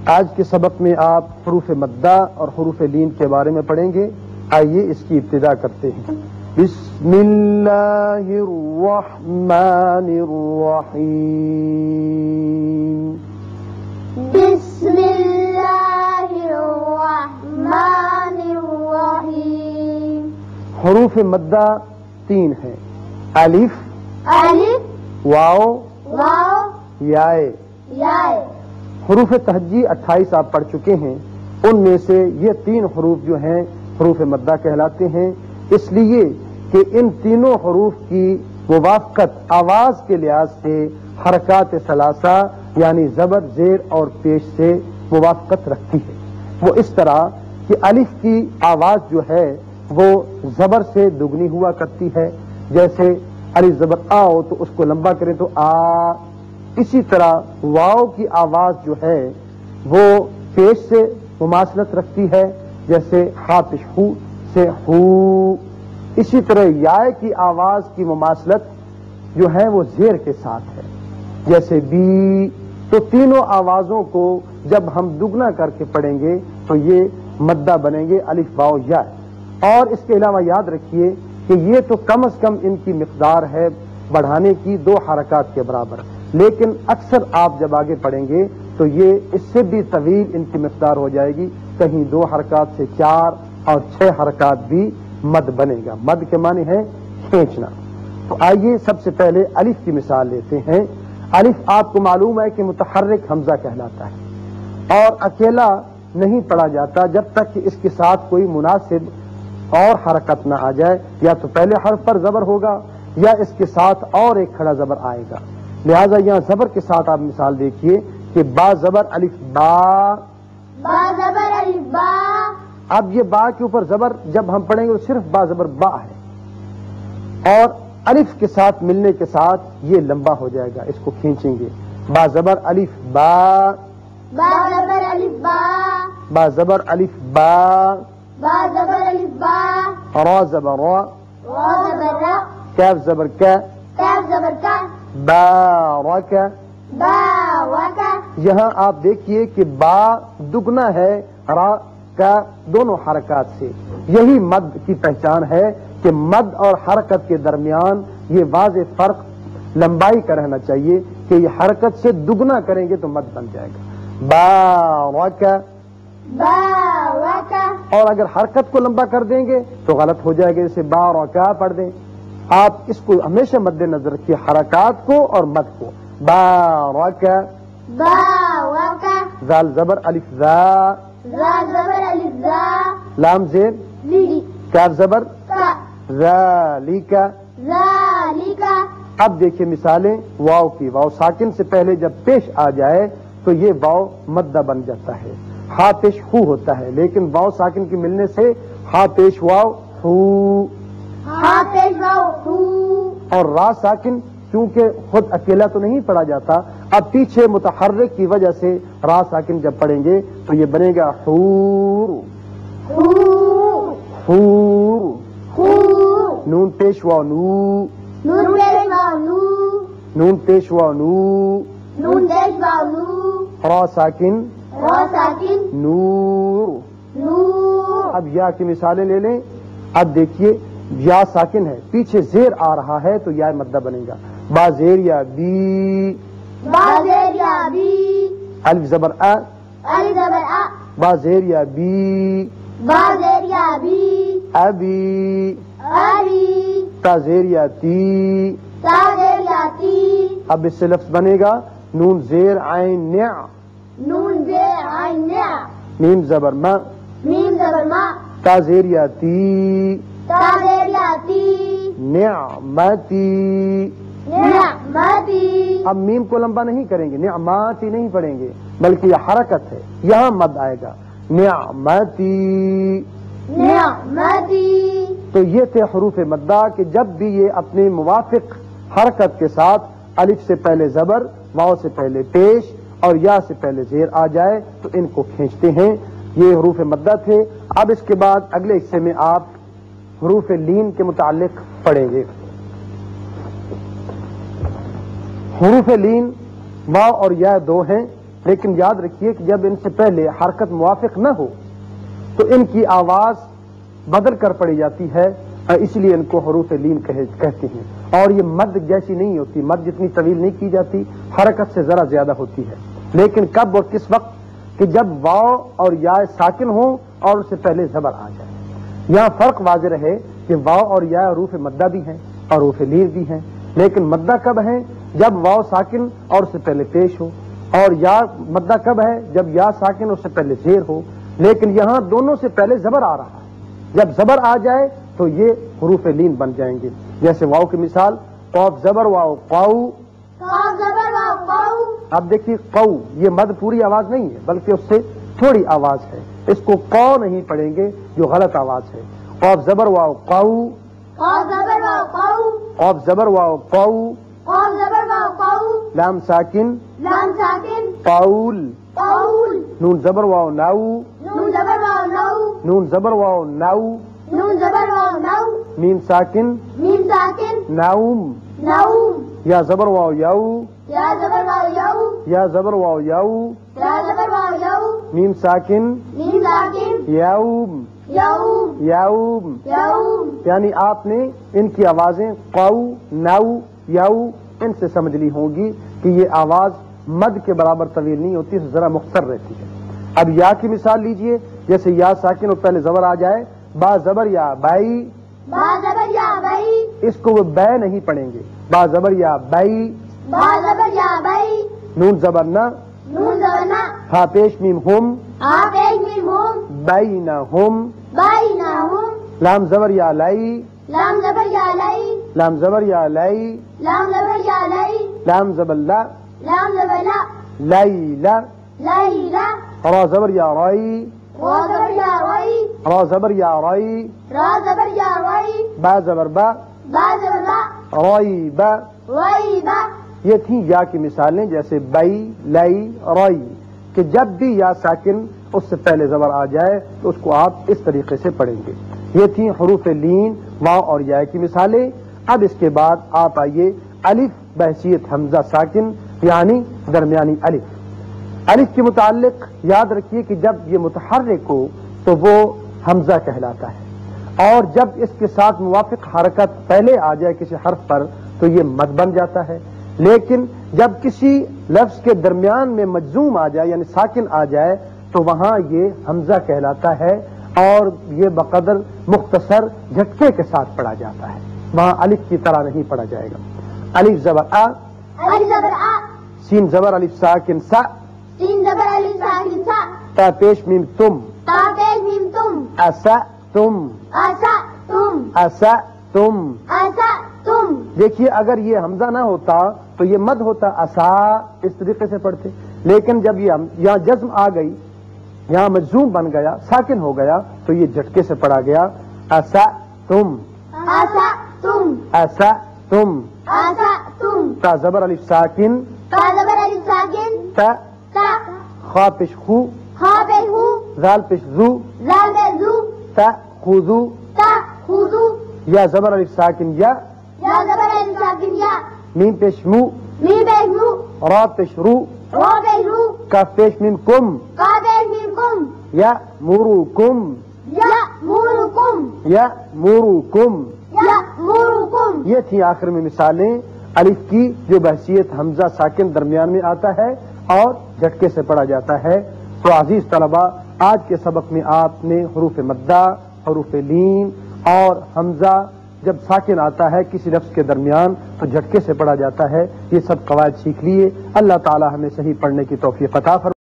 آج کے سبق میں آپ حروف مدہ اور حروف لین کے بارے میں پڑھیں گے. آئیے اس کی ابتدا کرتے ہیں. بسم اللہ الرحمن الرحیم. بسم اللہ الرحمن الرحیم. حروف مدہ 3 ہیں. الف، الف، واو، واو، یائے. یائے. حروف تہجی 28 آپ پڑھ چکے ہیں. ان میں سے یہ 3 حروف جو ہیں حروف مدہ کہلاتے ہیں، اس لیے کہ ان تینوں حروف کی موافقت آواز کے لحاظ سے حرکات ثلاثہ یعنی زبر، زیر اور پیش سے موافقت رکھتی ہے. وہ اس طرح کہ الف کی آواز جو ہے وہ زبر سے دگنی ہوا کرتی ہے. جیسے الف زبر آؤ تو اس کو لمبا کریں تو آ. اسی طرح واو کی آواز جو ہے وہ پیش سے مماثلت رکھتی ہے، جیسے حافظ ہو سے ہو. اسی طرح یائے کی آواز کی مماثلت جو ہے وہ زیر کے ساتھ ہے، جیسے بی. تو تینوں آوازوں کو جب ہم دگنا کر کے پڑھیں گے تو یہ مدہ بنیں گے الف، واو، یا. اور اس کے علاوہ یاد رکھیے کہ یہ تو کم از کم ان کی مقدار ہے بڑھانے کی 2 حرکات کے برابر، لیکن اکثر آپ جب آگے پڑھیں گے تو یہ اس سے بھی طویل ان کی مقدار ہو جائے گی. کہیں 2 حرکات سے 4 اور 6 حرکات بھی مد بنے گا. مد کے معنی ہے کھینچنا. تو آئیے سب سے پہلے الف کی مثال لیتے ہیں. الف آپ کو معلوم ہے کہ متحرک حمزہ کہلاتا ہے اور اکیلا نہیں پڑھا جاتا جب تک کہ اس کے ساتھ کوئی مناسب اور حرکت نہ آ جائے. یا تو پہلے حرف پر زبر ہوگا یا اس کے ساتھ اور ایک کھڑا زبر آئے گا. لہذا یہاں زبر کے ساتھ آپ مثال دیکھیے کہ با زبر الف با. با زبر الف با. اب یہ با کے اوپر زبر جب ہم پڑھیں گے تو صرف با زبر با ہے اور الف کے ساتھ ملنے کے ساتھ یہ لمبا ہو جائے گا. اس کو کھینچیں گے. با زبر الف با. با زبر الف با. با زبر الف با. با زبر الف با. را زبر را. را زبر را. کاف زبر کا. کاف زبر کا. بارک. باوک. یہاں آپ دیکھیے کہ با دگنا ہے را کا دونوں حرکات سے. یہی مد کی پہچان ہے کہ مد اور حرکت کے درمیان یہ واضح فرق لمبائی کا رہنا چاہیے کہ یہ حرکت سے دگنا کریں گے تو مد بن جائے گا. بارک. باوک. اور اگر حرکت کو لمبا کر دیں گے تو غلط ہو جائے گا. جیسے بارکا پڑھ دیں. آپ اس کو ہمیشہ مد نظر رکھیے، حرکات کو اور مد کو. بارک. باوک. زال زبر الف ذا. را زبر الف ذا. لام زیر. لی. کاف زبر کا. ذالک. ذالک. اب دیکھیے مثالیں واو کی. واو ساکن سے پہلے جب پیش آ جائے تو یہ واو مدہ بن جاتا ہے. ہا پیش ہو ہوتا ہے لیکن واو ساکن کے ملنے سے ہا پیش واو ہو. ہا پیش واو ہو. اور را ساکن کیونکہ خود اکیلا تو نہیں پڑھا جاتا، اب پیچھے متحرک کی وجہ سے را ساکن جب پڑھیں گے تو یہ بنے گا حور. حور. حور. حور. نون پیش واو نو. نون پیش واو نو. نون پیش واو نو. نون پیش واو نو. را ساکن را ساکن. نور. نور. اب یا کی مثالیں لے لیں. اب دیکھیے یا ساکن ہے، پیچھے زیر آ رہا ہے تو یا مدہ بنے گا. با زیر یا بی. با زیر یا بی. الف زبر ا. الف زبر ا. با زیر یا بی. با زیر یا بی. ابی. ابی. تا زیر یا تی. تا زیر یا تی. اب اس سے لفظ بنے گا نون زیر عین نع. نون زیر عین نع. میم زبر ما. میم زبر ما. تا زیر یا تی. تا زیر یا تی. نعمتی. نعمتی. اب میم کو لمبا نہیں کریں گے، نعماتی نہیں پڑھیں گے بلکہ یہ حرکت ہے، یہاں مد آئے گا. نعمتی. نعمتی. تو یہ تھے حروف مدہ کہ جب بھی یہ اپنے موافق حرکت کے ساتھ الف سے پہلے زبر، واو سے پہلے پیش اور یا سے پہلے زیر آ جائے تو ان کو کھینچتے ہیں. یہ حروف مدہ تھے. اب اس کے بعد اگلے حصے میں آپ حروف لین کے متعلق پڑھیں گے. حروف لین واو اور یا 2 ہیں. لیکن یاد رکھیے کہ جب ان سے پہلے حرکت موافق نہ ہو تو ان کی آواز بدل کر پڑی جاتی ہے، اس لیے ان کو حروف لین کہتے ہیں۔ اور یہ مد جیسی نہیں ہوتی، مد جتنی طویل نہیں کی جاتی، حرکت سے ذرا زیادہ ہوتی ہے، لیکن کب اور کس وقت؟ کہ جب واو اور یا ساکن ہوں اور اس سے پہلے زبر آ جائے۔ یہاں فرق واضح رہے کہ واو اور یا حروف مدہ بھی ہیں اور حروف لین بھی ہیں، لیکن مدہ کب ہے؟ جب واو ساکن اور اس سے پہلے پیش ہو، اور یا مدہ کب ہے؟ جب یا ساکن اس سے پہلے زیر ہو، لیکن یہاں دونوں سے پہلے زبر آ رہا ہے۔ جب زبر آ جائے تو یہ حروف لین بن جائیں گے، جیسے واو کی مثال قاف زبر واو قاؤ۔ قاف زبر واو قاؤ۔ اب دیکھیے قو، یہ مد پوری آواز نہیں ہے بلکہ اس سے تھوڑی آواز ہے، اس کو قو نہیں پڑھیں گے جو غلط آواز ہے۔ قاف زبر واو قاؤ، قاف زبر واو قاؤ، قاف زبر واو قاؤ، قاف زبر واو قاؤ، لام ساکن لام ساکن قاول، قاول، نون زبر واو ناؤ، نون زبر واو نو، نون زبر واو ناؤ، نون زبر واو نو، میم ساکن میم ساکن ناؤم، نوم، یا زبر واو یاؤ، یا زبر واو یو، یا زبر واو یاؤ، یا زبر واو یو، میم ساکن میم ساکن یاؤم، یوم، یاؤم۔ یوم، یعنی آپ نے ان کی آوازیں قاؤ ناؤ یاؤ ان سے سمجھ لی ہوں گی کہ یہ آواز مد کے برابر طویل نہیں ہوتی، ذرا مختصر رہتی ہے۔ اب یا کی مثال لیجئے، جیسے یا ساکن اور پہلے زبر آ جائے، با زبر یا بائی، با زبر یا بئی، اس کو وہ بے نہیں پڑھیں گے، با زبر یا بائی، با زبر یا بئی، نون زبر نہ، نون زبر نا، ہا پیش میم ہم، آپ ایک میم ہوم، بائی نہ ہم، بائی نہ ہوں، لام زبر یا لائی، لام زبر یا لئی، لام زبر یا لائی، لام زبر یا لئی، لام زبر لا، لام زبر لا، لائی لا، لئی لا، را زبر یا رائی، را زبر یا روئی، را زبر یا رائی، را زبر یا روئی، با زبر با، با زبر با، رائی با۔ روئی با، یہ تھیں یا کی مثالیں، جیسے بائی لائی رائی، کہ جب بھی یا ساکن اس سے پہلے زبر آ جائے تو اس کو آپ اس طریقے سے پڑھیں گے۔ یہ تھیں حروف لین واو اور یا کی مثالیں۔ اب اس کے بعد آپ آئیے الف بحیثیت حمزہ ساکن، یعنی درمیانی الف۔ الف کے متعلق یاد رکھیے کہ جب یہ متحرک ہو تو وہ حمزہ کہلاتا ہے، اور جب اس کے ساتھ موافق حرکت پہلے آ جائے کسی حرف پر تو یہ مد بن جاتا ہے، لیکن جب کسی لفظ کے درمیان میں مجزوم آ جائے یعنی ساکن آ جائے تو وہاں یہ حمزہ کہلاتا ہے، اور یہ بقدر مختصر جھٹکے کے ساتھ پڑھا جاتا ہے، وہاں الف کی طرح نہیں پڑھا جائے گا۔ الف زبر آ، الف زبر آ، سین زبر الف ساکن سا، سین زبر الف ساکن سا، تا پیش میم تم، تا پیش میم تم، اسا تم، اسا تم، اسا تم۔ اسا تم، دیکھیے اگر یہ حمزہ نہ ہوتا تو یہ مد ہوتا، اسا اس طریقے سے پڑھتے، لیکن جب یہ یہاں جزم آ گئی، یہاں مجزوم بن گیا، ساکن ہو گیا تو یہ جھٹکے سے پڑھا گیا، اسا تم، اسا تم، اسا تم۔ اسا تم، تا زبر الف ساکن تا زبر الف ساکن تا، تا، خا پیش خو، خا پیش ہو، زال پیش زو، زال پیش زو، تا خذو، تا خودو، یا زبر الف ساکن یا، یا زبر الف ساکن یا، میم پیش مو، میم پیش مو، را پیش رو، رو پیش رو، کاف پیش میم کم، کا پیش میم کم، یا مورو کم، یا مورکم، یا مورو کم۔ یا مورکم، یہ تھی آخر میں مثالیں الف کی جو بحیثیت حمزہ ساکن درمیان میں آتا ہے اور جھٹکے سے پڑھا جاتا ہے۔ تو عزیز طلبہ، آج کے سبق میں آپ نے حروف مدہ، حروف لین اور حمزہ جب ساکن آتا ہے کسی لفظ کے درمیان تو جھٹکے سے پڑھا جاتا ہے، یہ سب قواعد سیکھ لیے۔ اللہ تعالی ہمیں صحیح پڑھنے کی توفیق عطا فرمائے۔